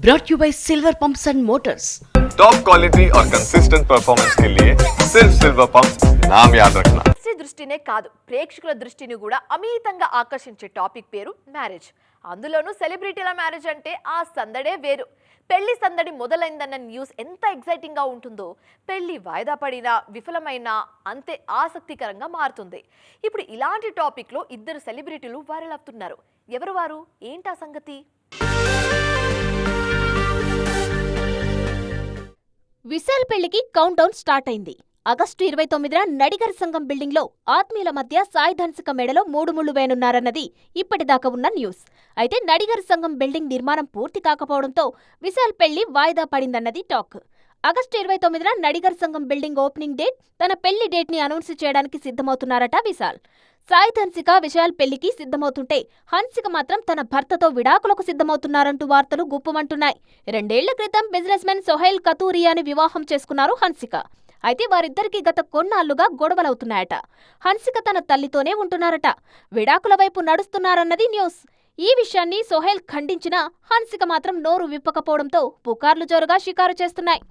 brought you by Silver Pumps and Motors. Top quality और consistent performance के लिए सिर्फ सिल्वर पंप्स नाम याद रखना. దృష్టినే కాదు ప్రేక్షకుల దృష్టిని కూడా అమితంగా ఆకర్షించే టాపిక్ పేరు మ్యారేజ్. అందులోనూ సెలబ్రిటీల మ్యారేజ్ అంటే ఆ సందడే వేరు. పెళ్లి సందడి మొదలైందన్న న్యూస్ ఎంత ఎగ్జైటింగ్ గా ఉంటుందో పెళ్లి వాయిదా పడినా విఫలమైనా అంతే ఆసక్తికరంగా మారుతుంది. ఇప్పుడు ఇలాంటి టాపిక్ లో ఇద్దరు సెలబ్రిటీలు వైరల్ అవుతున్నారు. ఎవరు వారు, ఏంటా సంగతి? విశాల్ పెళ్లికి కౌంట్ డౌన్ స్టార్ట్ అయింది. ఆగస్టు 29న నడిగర్ సంఘం బిల్డింగ్ లో ఆత్మీయుల మధ్య సాయి ధన్సిక మెడలో 3 ముళ్లు వేయనున్నారన్నది ఇప్పటిదాకా ఉన్న న్యూస్. అయితే నడిగర్ సంఘం బిల్డింగ్ నిర్మాణం పూర్తి కాకపోవడంతో విశాల్ పెళ్లి వాయిదా పడిందన్నది టాక్. ఆగస్టు 29న నడిగర్ సంఘం బిల్డింగ్ ఓపెనింగ్ డేట్, తన పెళ్లి డేట్ ని అనౌన్స్ చేయడానికి సిద్ధమవుతున్నారట విశాల్. సాయి ధన్సిక విశాల్ పెళ్లికి సిద్ధమవుతుంటే హన్సిక మాత్రం తన భర్తతో విడాకులకు సిద్ధమవుతున్నారంటూ వార్తలు గుప్పుమంటున్నాయి. 2 ఏళ్ల క్రితం బిజినెస్ మెన్ సోహైల్ కతూరియాని వివాహం చేసుకున్నారు హన్సిక. అయితే వారిద్దరికీ గత కొన్నాళ్లుగా గొడవలవుతున్నాయట. హన్సిక తన తల్లితోనే ఉంటున్నారట. విడాకుల వైపు నడుస్తున్నారన్నది న్యూస్. ఈ విషయాన్ని సోహైల్ ఖండించినా హన్సిక మాత్రం నోరు విప్పకపోవడంతో పుకార్లు జోరుగా షికారు చేస్తున్నాయి.